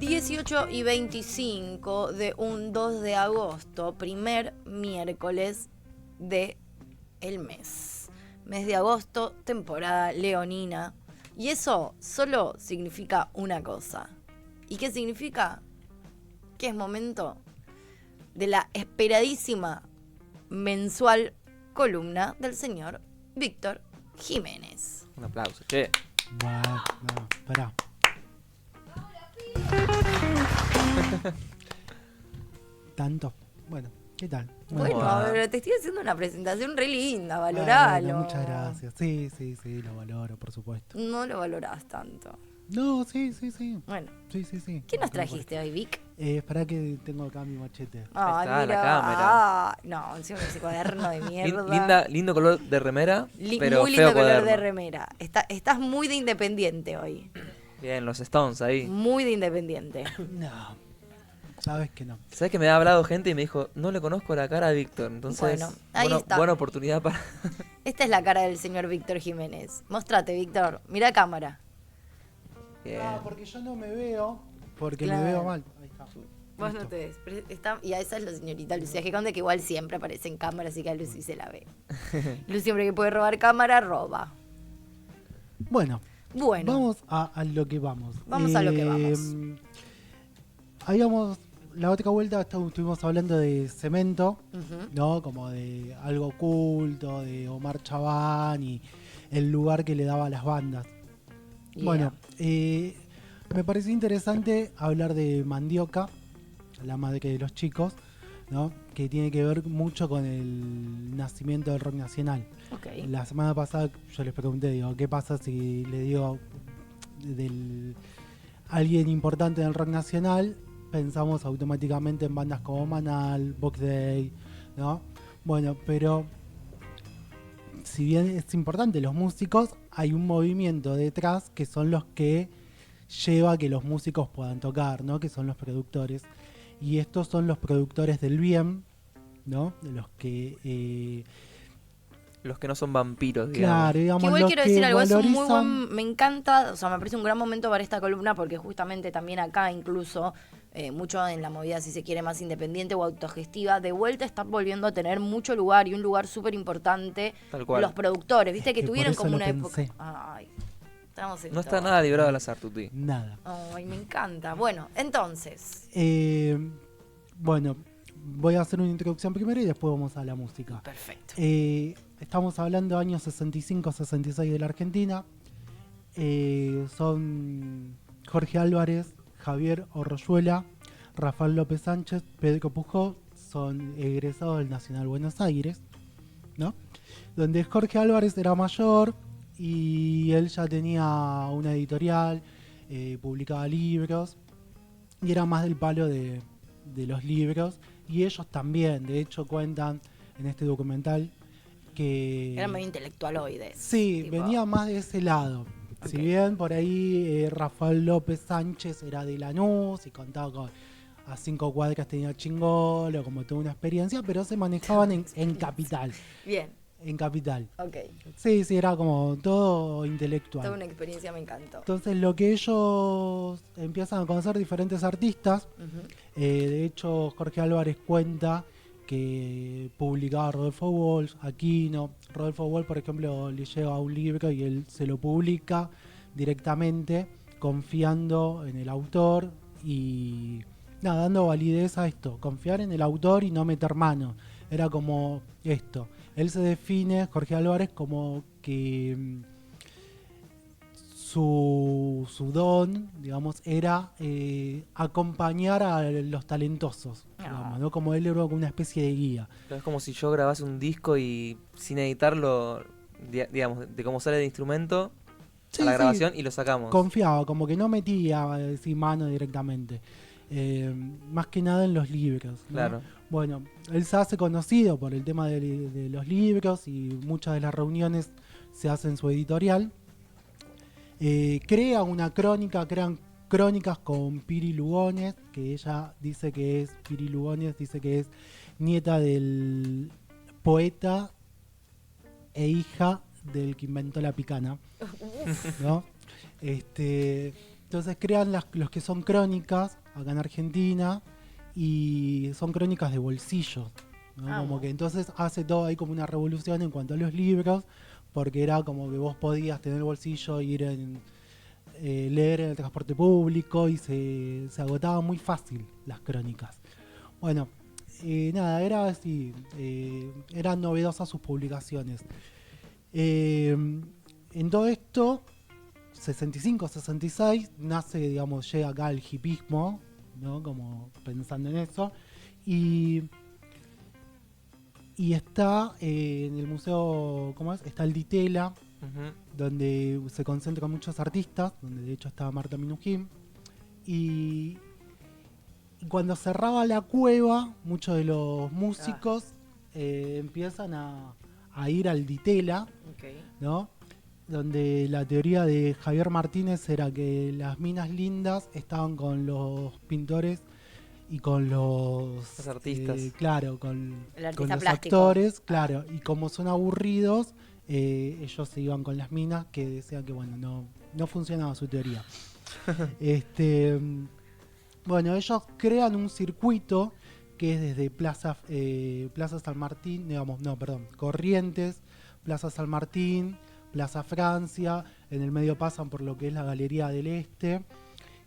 18:25 de un 2 de agosto, primer miércoles de el mes. Mes de agosto, temporada leonina. Y eso solo significa una cosa. ¿Y qué significa? Que es momento de la esperadísima mensual columna del señor Víctor Jiménez. Un aplauso, che. No, pará. Tanto. Bueno, ¿qué tal? Bueno, Bueno. pero te estoy haciendo una presentación re linda, valoralo. Bueno, muchas gracias. Sí, lo valoro, por supuesto. No lo valorás tanto. No, sí. Bueno, Sí. ¿qué nos trajiste hoy, Vic? Esperá que tengo acá mi machete. Ay, está, la mira. cámara. No, encima ese cuaderno de mierda. Lindo color de remera, pero muy feo lindo color cuaderno. de remera. Estás muy de independiente hoy. Bien, los Stones ahí. Muy de independiente. No, sabes que no. ¿Sabes que me ha hablado gente y me dijo, no le conozco la cara a Víctor? Entonces, Bueno, ahí está. buena oportunidad para... Esta es la cara del señor Víctor Jiménez. Mostrate, Víctor. Mira a cámara. Bien. Ah, porque yo no me veo, porque Claro. me veo mal. Ahí está. Vos no Listo. te ves. Y a esa es la señorita Lucía Giconde, que igual siempre aparece en cámara, así que a Lucy se la ve. Lucy siempre que puede robar cámara, roba. Bueno, Bueno, vamos a lo que vamos. Vamos a lo que vamos. Habíamos, la otra vuelta estuvimos hablando de Cemento, ujú. ¿no? Como de algo oculto, de Omar Chabán y el lugar que le daba a las bandas. Yeah. Bueno, me pareció interesante hablar de Mandioca, la madre de los chicos, ¿no? Que tiene que ver mucho con el nacimiento del rock nacional. Ok. La semana pasada yo les pregunté, digo, ¿qué pasa si le digo alguien importante del rock nacional? Pensamos automáticamente en bandas como Manal, Box Day, ¿no? Bueno, pero si bien es importante los músicos, hay un movimiento detrás que son los que lleva a que los músicos puedan tocar, ¿no? Que son los productores. Y estos son los productores del bien, ¿no? De los que... Los que no son vampiros, digamos. claro, digamos, Que igual los quiero que decir algo, es un muy valorizan- buen, me encanta, o sea, me parece un gran momento para esta columna porque justamente también acá incluso, mucho en la movida, si se quiere, más independiente o autogestiva, de vuelta están volviendo a tener mucho lugar y un lugar súper importante Tal cual. los productores, viste Es que que por tuvieron eso como lo una pensé. época... Ay, estamos en No está todo. nada librado al azar, Tuti. Nada. Ay, me encanta. Bueno, entonces, Bueno, voy a hacer una introducción primero y después vamos a la música. perfecto. Estamos hablando de años 65-66 de la Argentina. Son Jorge Álvarez, Javier Orroyuela, Rafael López Sánchez, Pedro Pujol, son egresados del Nacional Buenos Aires, ¿no? Donde Jorge Álvarez era mayor y él ya tenía una editorial, publicaba libros y era más del palo de los libros, y ellos también, de hecho cuentan en este documental que... Eran medio intelectualoides. Sí, tipo, venía más de ese lado. Si Ok. bien por ahí Rafael López Sánchez era de Lanús y contaba con a 5 cuadras tenía Chingolo, como toda una experiencia, pero se manejaban en capital. Bien, En capital. ok. Sí, era como todo intelectual. Toda una experiencia, me encantó. Entonces lo que ellos empiezan a conocer diferentes artistas. Ujú. De hecho, Jorge Álvarez cuenta que publicaba Rodolfo Walsh, Aquino. Rodolfo Walsh, por ejemplo, le lleva un libro y él se lo publica directamente, confiando en el autor y nada, dando validez a esto, confiar en el autor y no meter mano. Era como esto. Él se define, Jorge Álvarez, como que su don, digamos, era acompañar a los talentosos, digamos, ¿no? Como él era como una especie de guía. Pero es como si yo grabase un disco y sin editarlo, digamos, de cómo sale el instrumento Sí, a la sí, grabación y lo sacamos. confiaba, como que no metía así mano directamente. Más que nada en los libros, ¿no? Claro. Bueno, él se hace conocido por el tema de los libros y muchas de las reuniones se hacen en su editorial. Crean crónicas con Piri Lugones, que ella dice que es, Piri Lugones dice que es nieta del poeta e hija del que inventó la picana, ¿no? Entonces crean los que son crónicas acá en Argentina y son crónicas de bolsillo, ¿no? Como que entonces hace todo ahí como una revolución en cuanto a los libros, porque era como que vos podías tener el bolsillo, leer en el transporte público y se agotaban muy fácil las crónicas. Bueno, nada, era así, eran novedosas sus publicaciones. En todo esto, 65, 66, nace, digamos, llega acá el hipismo, ¿no? Como pensando en eso. Y está en el museo, ¿cómo es? Está el Ditela, donde se concentran muchos artistas, donde de hecho estaba Marta Minujín. Y cuando cerraba la cueva, muchos de los músicos empiezan a ir al Ditela, ¿no? Donde la teoría de Javier Martínez era que las minas lindas estaban con los pintores y con los artistas. Claro, con los plástico. actores, claro, y como son aburridos, ellos se iban con las minas, que decían que bueno, no funcionaba su teoría. Bueno, ellos crean un circuito que es desde Plaza San Martín, Corrientes, Plaza San Martín, Plaza Francia, en el medio pasan por lo que es la Galería del Este,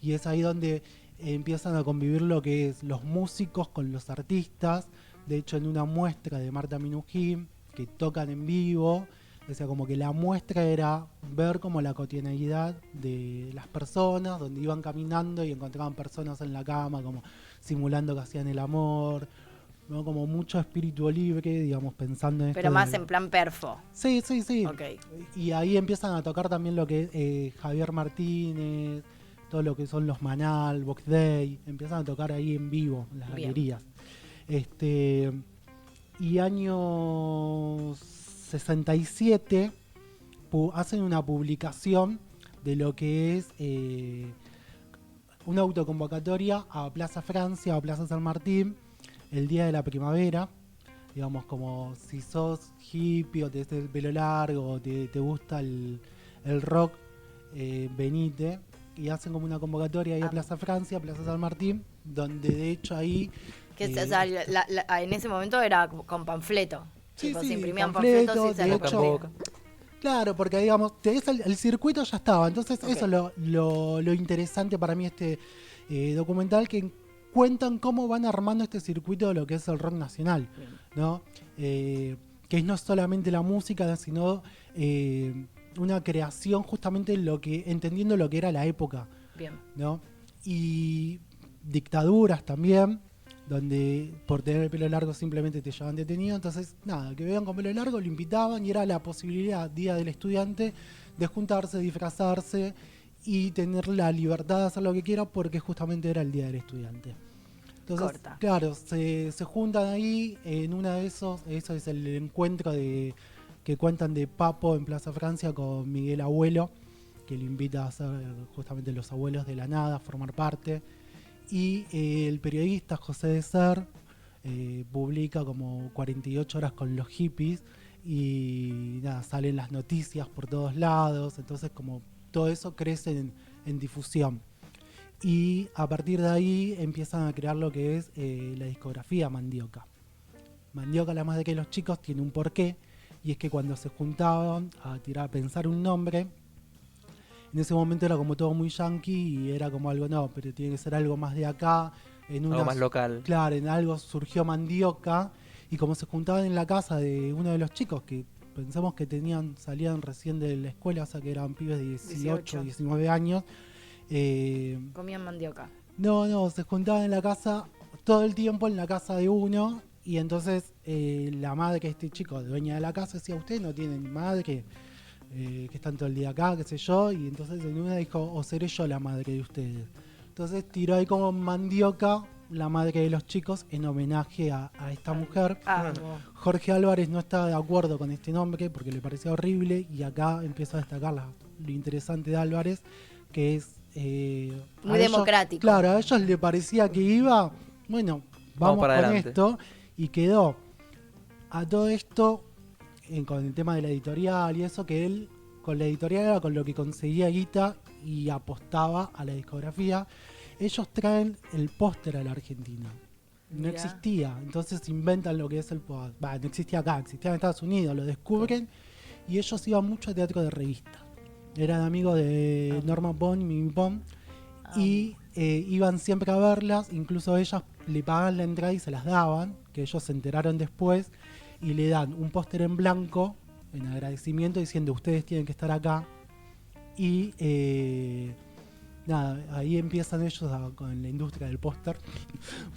y es ahí donde empiezan a convivir lo que es los músicos con los artistas. De hecho, en una muestra de Marta Minujín, que tocan en vivo, o sea, como que la muestra era ver como la cotidianidad de las personas, donde iban caminando y encontraban personas en la cama, como simulando que hacían el amor, ¿no? Como mucho espíritu libre, digamos, pensando en esto. Pero más en plan perfo. Sí. Okay. Y ahí empiezan a tocar también lo que es Javier Martínez, todo lo que son los Manal, Box Day, empiezan a tocar ahí en vivo, en las galerías. Y años 67 hacen una publicación de lo que es una autoconvocatoria a Plaza Francia o Plaza San Martín el día de la primavera, digamos, como si sos hippie o te el pelo largo o te gusta el rock, venite, y hacen como una convocatoria ahí a Plaza Francia, Plaza San Martín, donde de hecho ahí que en ese momento era con panfleto. Sí, se imprimían panfletos panfletos y se de repartían. hecho, claro, porque digamos, el circuito ya estaba. Entonces eso es lo interesante para mí documental, que cuentan cómo van armando este circuito de lo que es el rock nacional, ¿no? Que es no solamente la música, sino una creación justamente entendiendo lo que era la época. Bien. ¿No? Y dictaduras también, donde por tener el pelo largo simplemente te llevaban detenido. Entonces, nada, que vean con pelo largo, lo invitaban y era la posibilidad, Día del Estudiante, de juntarse, disfrazarse y tener la libertad de hacer lo que quiera, porque justamente era el Día del Estudiante. Entonces, claro, se juntan ahí en una de eso es el encuentro que cuentan de Papo en Plaza Francia con Miguel Abuelo, que lo invita a ser justamente Los Abuelos de la Nada, a formar parte. Y el periodista José de Ser publica como 48 horas con los hippies y nada, salen las noticias por todos lados, entonces como todo eso crece en difusión. Y a partir de ahí empiezan a crear lo que es la discografía Mandioca. Mandioca, la más de que los chicos, tiene un porqué, y es que cuando se juntaban a pensar un nombre, en ese momento era como todo muy yankee y era como algo, no, pero tiene que ser algo más de acá. Algo más local. Claro, en algo surgió Mandioca, y como se juntaban en la casa de uno de los chicos, que pensamos que salían recién de la escuela, o sea que eran pibes de 18. 19 años. Comían mandioca. No, se juntaban en la casa, todo el tiempo en la casa de uno, y entonces la madre de este chico, dueña de la casa, decía, usted no tiene madre, que están todo el día acá, qué sé yo, y entonces en una dijo, o seré yo la madre de ustedes. Entonces tiró ahí como Mandioca, la madre de los chicos, en homenaje a esta mujer. Jorge Álvarez no estaba de acuerdo con este nombre porque le parecía horrible, y acá empiezo a destacar lo interesante de Álvarez, que es muy democrático. Claro, a ellos le parecía que iba, bueno, vamos con adelante. Esto, y quedó a todo esto con el tema de la editorial y eso, que él con la editorial era con lo que conseguía guita, y apostaba a la discografía. Ellos traen el póster a la Argentina. No Mirá. existía, entonces inventan lo que es el póster. No existía acá, existía en Estados Unidos, lo descubren y ellos iban mucho a teatro de revista. Eran amigos de Norma Bond y Mimi Bond y iban siempre a verlas, incluso ellas le pagaban la entrada y se las daban, que ellos se enteraron después, y le dan un póster en blanco en agradecimiento diciendo ustedes tienen que estar acá. Y nada, ahí empiezan ellos con la industria del póster,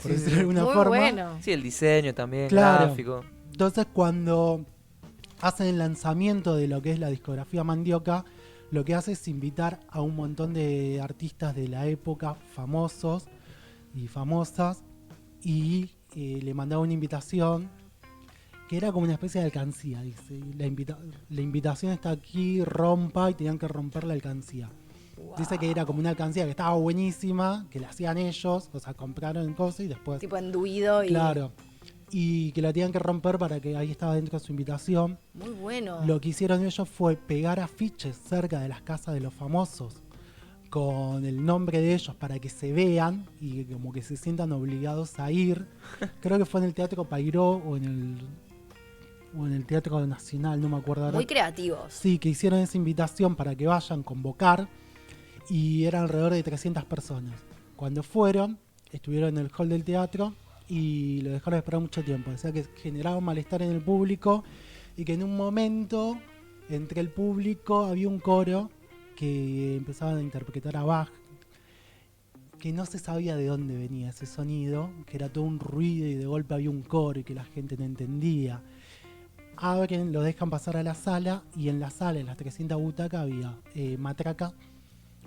por Sí, decirlo sí. de alguna Muy forma. bueno. Sí, el diseño también, Claro. gráfico. Entonces cuando hacen el lanzamiento de lo que es la discografía Mandioca, lo que hace es invitar a un montón de artistas de la época, famosos y famosas, y le mandaba una invitación que era como una especie de alcancía. Dice, y la invitación está aquí, rompa, y tenían que romper la alcancía. Dice que era como una alcancía que estaba buenísima, que la hacían ellos, o sea, compraron cosas y después... Tipo enduido y... Claro. Y que la tenían que romper para que ahí estaba dentro de su invitación. Muy bueno. Lo que hicieron ellos fue pegar afiches cerca de las casas de los famosos con el nombre de ellos para que se vean y como que se sientan obligados a ir. Creo que fue en el Teatro Pairó o en el Teatro Nacional, no me acuerdo ahora. Muy creativos. Sí, que hicieron esa invitación para que vayan, convocar, y eran alrededor de 300 personas. Cuando fueron, estuvieron en el hall del teatro y lo dejaron esperar mucho tiempo. O sea que generaba un malestar en el público y que en un momento, entre el público, había un coro que empezaban a interpretar a Bach, que no se sabía de dónde venía ese sonido, que era todo un ruido y de golpe había un coro y que la gente no entendía. Abren, lo dejan pasar a la sala y en la sala, en las 300 butacas, había matraca,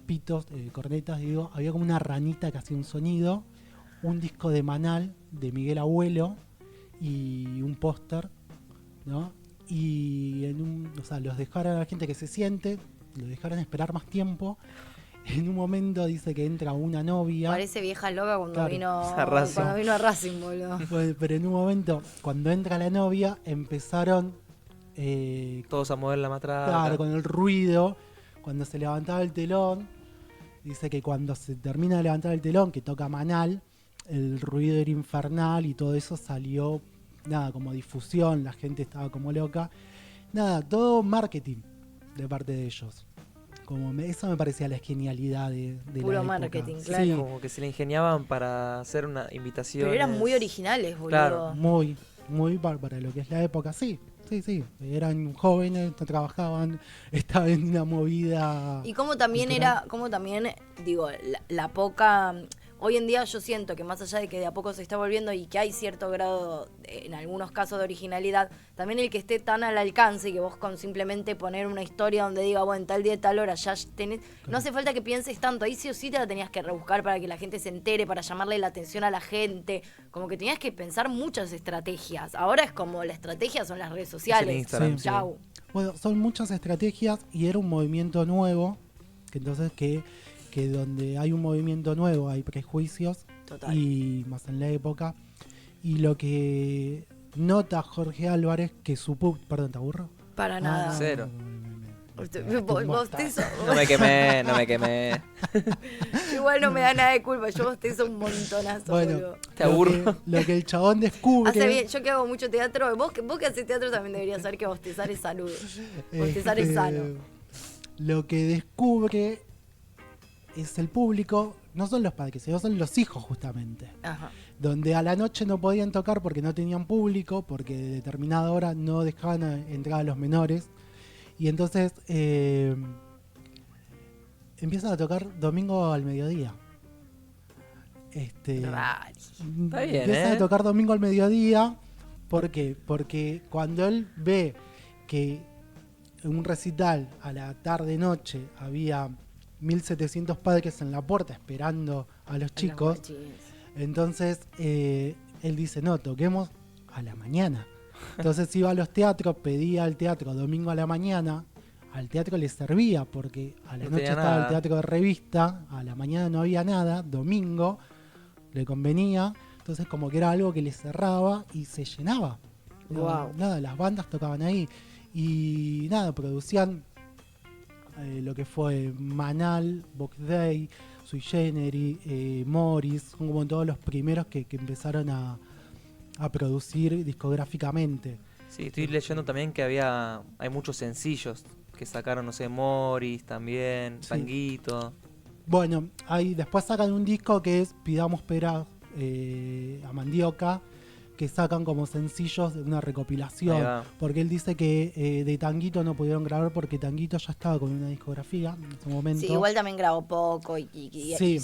pitos, cornetas, digo, había como una ranita que hacía un sonido, un disco de Manal de Miguel Abuelo y un póster, ¿no? Y o sea, los dejaron a la gente que se siente, los dejaron esperar más tiempo. En un momento dice que entra una novia. Parece vieja loca cuando Claro. A Racing. cuando vino a Racing, boludo. Bueno, pero en un momento, cuando entra la novia, empezaron Todos a mover la matraca. claro, con el ruido. Cuando se levantaba el telón, dice que cuando se termina de levantar el telón, que toca Manal, el ruido era infernal y todo eso salió, nada, como difusión, la gente estaba como loca. Nada, todo marketing de parte de ellos. Eso me parecía la genialidad de Puro la época. marketing, Sí, claro. Como que se le ingeniaban para hacer una invitación. Pero eran muy originales, boludo. Claro. muy para lo que es la época, sí. Eran jóvenes, trabajaban, estaban en una movida. Y como también cultural. digo, la poca... Hoy en día yo siento que más allá de que de a poco se está volviendo y que hay cierto grado, en algunos casos, de originalidad, también el que esté tan al alcance y que vos con simplemente poner una historia donde diga, bueno, tal día, tal hora, ya tenés... No hace falta que pienses tanto, ahí sí o sí te la tenías que rebuscar para que la gente se entere, para llamarle la atención a la gente, como que tenías que pensar muchas estrategias. Ahora es como la estrategia son las redes sociales. Instagram, Sí. Chau. Bueno, son muchas estrategias y era un movimiento nuevo, que entonces que donde hay un movimiento nuevo hay prejuicios. Total. Y más en la época. Y lo que nota Jorge Álvarez, que su perdón, ¿te aburro? Para nada. Cero. Vos bostezo. No me quemé. Igual no me da nada de culpa, yo bostezo un montonazo, Bueno, boludo. Te aburro. Lo que el chabón descubre. Hace bien, yo que hago mucho teatro, vos que haces teatro también deberías saber que bostezar es salud. Bostezar es sano. Lo que descubre es el público, no son los padres, sino son los hijos justamente. Ajá. Donde a la noche no podían tocar porque no tenían público, porque de determinada hora no dejaban entrar a los menores. Y entonces empiezan a tocar domingo al mediodía. Rari. Está bien, Empiezan ¿eh? a tocar domingo al mediodía. ¿Por qué? Porque cuando él ve que en un recital a la tarde-noche había 1700 padres en la puerta esperando a los chicos, entonces él dice, no, toquemos a la mañana. Entonces iba a los teatros, pedía al teatro domingo a la mañana, al teatro le servía porque a la No noche tenía estaba el nada. teatro de revista, a la mañana no había nada, domingo le convenía, entonces como que era algo que le cerraba y se llenaba. Guau. Nada, las bandas tocaban ahí y nada, producían lo que fue Manal, Box Day, Sui Generis, Morris, son como todos los primeros que empezaron a producir discográficamente. Sí, estoy leyendo también que hay muchos sencillos que sacaron, no sé, Morris también, Sí. Tanguito. Bueno, después sacan un disco que es Pidamos Pera a Mandioca, que sacan como sencillos de una Ahí recopilación. va. Porque él dice que de Tanguito no pudieron grabar porque Tanguito ya estaba con una discografía en ese momento. Sí, igual también grabó poco y Sí.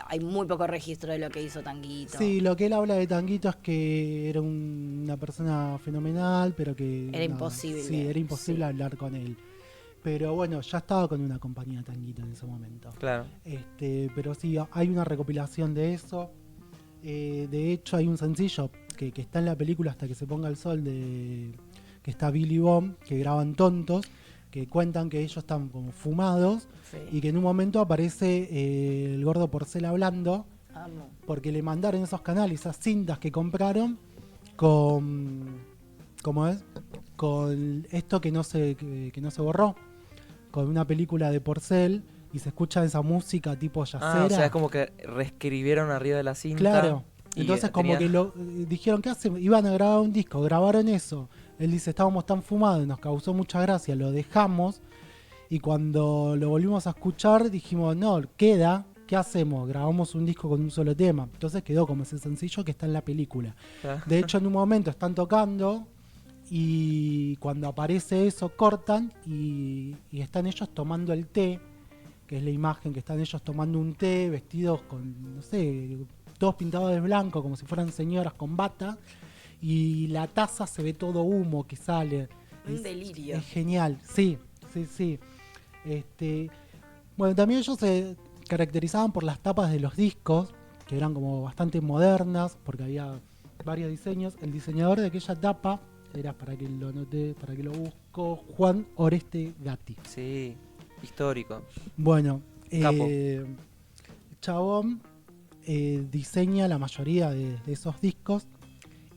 hay muy poco registro de lo que hizo Tanguito. Sí, lo que él habla de Tanguito es que era una persona fenomenal, pero que... Era imposible, Sí, era imposible sí. hablar con él. Pero bueno, ya estaba con una compañía Tanguito en ese momento. Claro. Pero sí, hay una recopilación de eso. De hecho, hay un sencillo que está en la película Hasta que se ponga el sol, que está Billy Bomb, que graban Tontos, que cuentan que ellos están como fumados Sí. y que en un momento aparece el gordo Porcel hablando Amo. porque le mandaron esos canales, esas cintas que compraron con... ¿Cómo es? Con esto que no se borró, con una película de Porcel y se escucha esa música tipo yacera. O sea, es como que reescribieron arriba de la cinta. Claro. y Entonces como tenía- que dijeron, ¿qué hacen? Iban a grabar un disco, grabaron eso. Él dice, estábamos tan fumados, nos causó mucha gracia, lo dejamos. Y cuando lo volvimos a escuchar, dijimos, no, queda, ¿qué hacemos? Grabamos un disco con un solo tema. Entonces quedó como ese sencillo que está en la película. Claro. De hecho, en un momento están tocando y cuando aparece eso, cortan y están ellos tomando el té, que es la imagen que están ellos tomando un té, vestidos con, no sé, todos pintados de blanco, como si fueran señoras con bata, y la taza se ve todo humo que sale. Un delirio. Es genial, sí, sí, sí. Bueno, también ellos se caracterizaban por las tapas de los discos, que eran como bastante modernas, porque había varios diseños. El diseñador de aquella tapa era, para que lo anote, para que lo busco, Juan Oreste Gatti. Sí, histórico. Bueno, Capo. Chabón diseña la mayoría de esos discos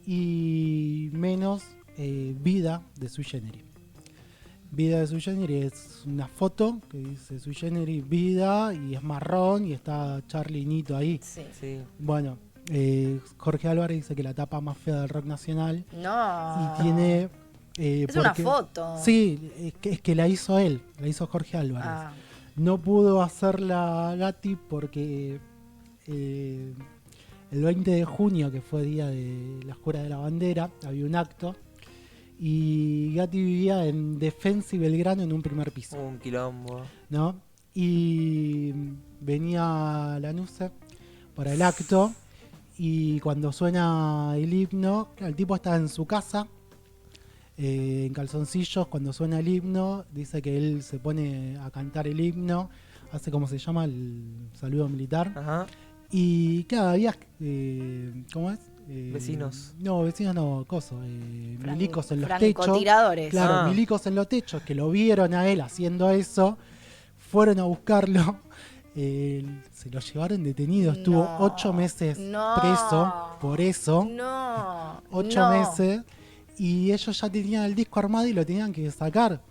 y menos Vida de Sui Generis. Vida de Sui Generis es una foto que dice Sui Generis Vida y es marrón y está Charlie Nito ahí. Sí. Sí. Bueno, Jorge Álvarez dice que la tapa más fea del rock nacional No. y tiene... Es una foto. Sí, es que la hizo él, la hizo Jorge Álvarez. Ah, No pudo hacerla Gatti porque el 20 de junio, que fue día de la Jura de la Bandera, había un acto y Gatti vivía en Defensa y Belgrano en un primer piso, Un quilombo. ¿no? Y venía Lanuse para el acto y cuando suena el himno, el tipo está en su casa en calzoncillos. Cuando suena el himno dice que él se pone a cantar el himno, hace como se llama el saludo militar Ajá. y claro, había ¿cómo es? Vecinos. No, vecinos no, milicos en los techos. francotiradores. Claro, Ah. milicos en los techos que lo vieron a él haciendo eso, fueron a buscarlo, se lo llevaron detenido, estuvo No, 8 meses no. preso por eso, No. 8 no. meses, y ellos ya tenían el disco armado y lo tenían que sacar.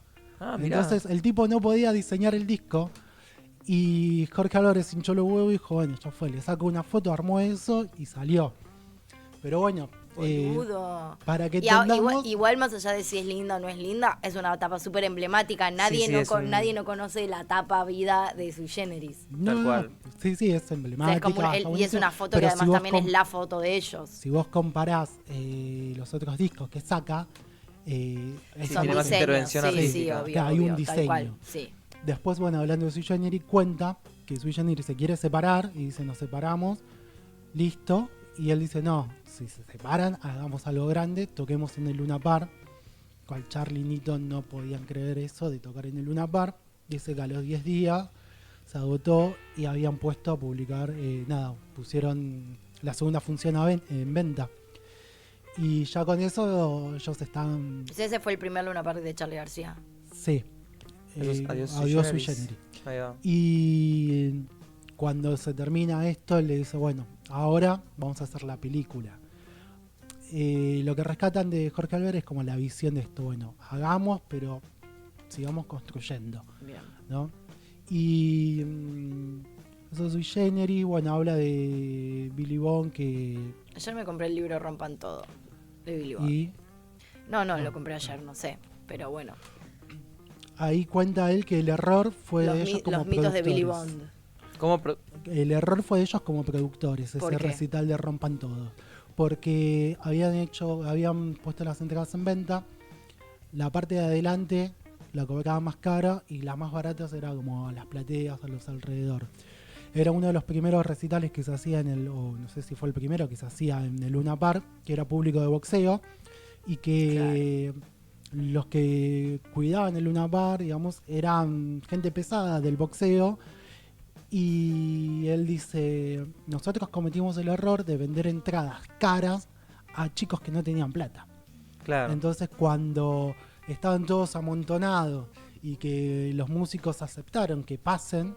Ah, mirá. Entonces el tipo no podía diseñar el disco y Jorge Álvarez hinchó los huevos y dijo, bueno, ya fue, le saco una foto, armó eso y salió. Pero bueno, Boludo. para que Igual, entendamos... igual más allá de si es linda o no es linda, es una tapa súper emblemática. Nadie, sí, no es un- nadie no conoce la tapa vida de Sui Generis. Tal cual. Sí, sí, es O sea, emblemática. es como está y es buenísimo, una foto pero que si además vos también es la foto de ellos. Si vos comparás los otros discos que saca, es Sí, Son tiene más diseños, intervención sí, artística. sí, obvio, Claro, hay un obvio, tal cual, diseño. sí. Después, bueno, hablando de Sui Generis, cuenta que Sui Generis se quiere separar y dice, nos separamos, listo. Y él dice, no, si se separan, hagamos algo grande, toquemos en el Luna Park. Cual Charlie y Nito no podían creer eso de tocar en el Luna Park. Dice que a los 10 días se agotó y habían puesto a publicar, pusieron la segunda función en venta. Y ya con eso ellos están, Ese fue el primer Luna Park de Charlie García. sí, Adiós, adiós Sui Sui Generis. Generis. Ahí va. Y cuando se termina esto, le dice, bueno, ahora vamos a hacer la película. Lo que rescatan de Jorge Álvarez es como la visión de esto, bueno, hagamos, pero sigamos construyendo, Bien. ¿no? Y eso Sui Generis, bueno, habla de Billy Bond que... Ayer me compré el libro Rompan Todo, de Billy Bond. Y No, lo compré ayer, no sé. Pero bueno, ahí cuenta él que el error fue de ellos como los mitos de Billy productores. Bond. ¿Cómo El error fue de ellos como productores, ¿Por ese qué? recital de Rompan Todo. Porque habían puesto las entradas en venta, la parte de adelante la cobraba más cara y las más baratas era como a las plateas, a los alrededor. Era uno de los primeros recitales que se hacía o no sé si fue el primero que se hacía en el Luna Park, que era público de boxeo, y que los que cuidaban el Luna Park, digamos, eran gente pesada del boxeo. Y él dice, nosotros cometimos el error de vender entradas caras a chicos que no tenían plata. Claro. Entonces cuando estaban todos amontonados y que los músicos aceptaron que pasen,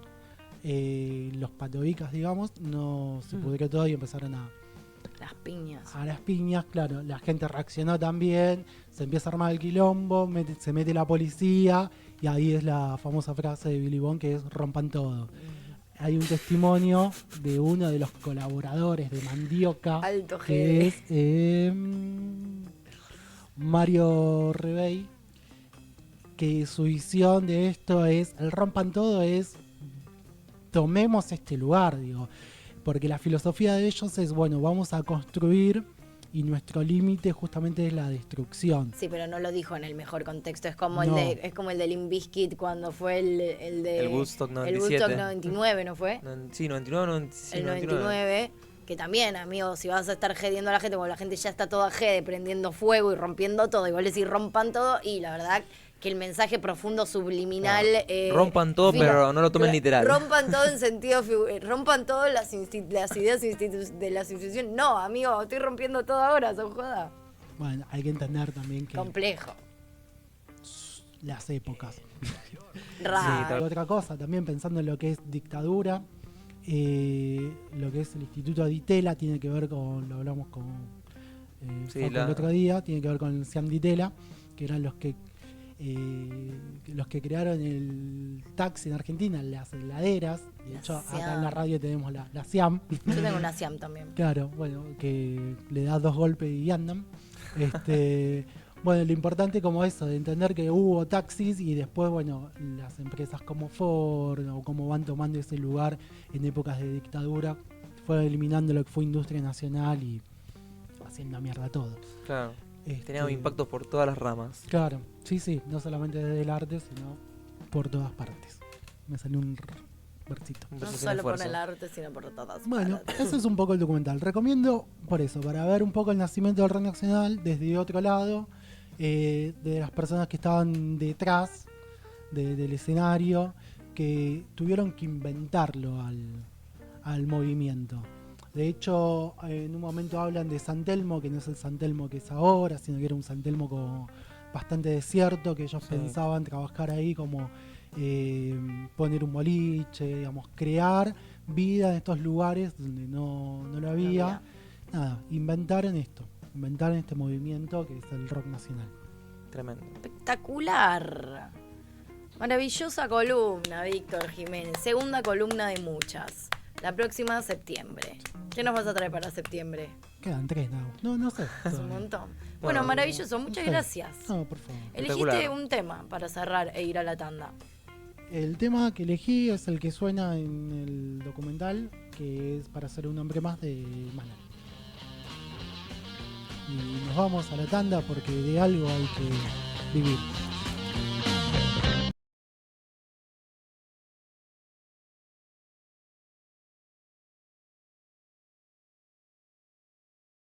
los patobicas, digamos, no se pudrió todo y empezaron Las piñas. a las piñas. Claro, la gente reaccionó también, se empieza a armar el quilombo, se mete la policía y ahí es la famosa frase de Billy Bond que es rompan todo. Hay un testimonio de uno de los colaboradores de Mandioca, Alto que G. es Mario Rebey, que su visión de esto es, el rompan todo es, tomemos este lugar, digo, porque la filosofía de ellos es, bueno, vamos a construir y nuestro límite justamente es la destrucción. Sí, pero no lo dijo en el mejor contexto. Es como No. es como el de Limp Bizkit cuando fue el de El Woodstock el 97. Woodstock 99, ¿no fue? Sí, 99, 96, El 99, que también, amigo, si vas a estar jediendo a la gente, cuando la gente ya está toda jede, prendiendo fuego y rompiendo todo, igual decir rompan todo, y la verdad que el mensaje profundo subliminal... Rompan todo, pero no lo tomen literal. Rompan todo en sentido... rompan todas las ideas de las instituciones. No, amigo, estoy rompiendo todo ahora, son joda. Bueno, hay que entender también que Complejo. las épocas. Raro. Y otra cosa, también pensando en lo que es dictadura, lo que es el Instituto Di Tella tiene que ver con, lo hablamos con Sí, Facu el otro día, tiene que ver con el Siam Di Tella, que eran los que crearon el taxi en Argentina, las heladeras. De hecho, acá en la radio tenemos la Siam. Yo tengo una Siam también. Claro, bueno, que le das 2 golpes y andan. Bueno, lo importante como eso, de entender que hubo taxis y después, bueno, las empresas como Ford o como van tomando ese lugar en épocas de dictadura, fueron eliminando lo que fue industria nacional y haciendo mierda todo. Claro. Tenía impactos por todas las ramas. Claro, sí, no solamente desde el arte, sino por todas partes. Me salió un versito. Un No verso sin solo por esfuerzo. el arte, sino por todas Bueno, partes. ese es un poco el documental. Recomiendo por eso, para ver un poco el nacimiento del rock nacional desde otro lado, de las personas que estaban detrás del escenario, que tuvieron que inventarlo al movimiento. De hecho, en un momento hablan de San Telmo, que no es el San Telmo que es ahora, sino que era un San Telmo como bastante desierto, que ellos pensaban trabajar ahí como poner un boliche, digamos, crear vida en estos lugares donde no lo había. Nada, inventaron este movimiento que es el rock nacional. Tremendo. Espectacular. Maravillosa columna, Víctor Jiménez. Segunda columna de muchas. La próxima, septiembre. ¿Qué nos vas a traer para septiembre? Quedan 3 nada más. No sé. Es un montón. Bueno, maravilloso. Muchas gracias. No, por favor. Elegiste Espectacular. un tema para cerrar e ir a la tanda. El tema que elegí es el que suena en el documental, que es Para ser un hombre más de Maná. Y nos vamos a la tanda porque de algo hay que vivir.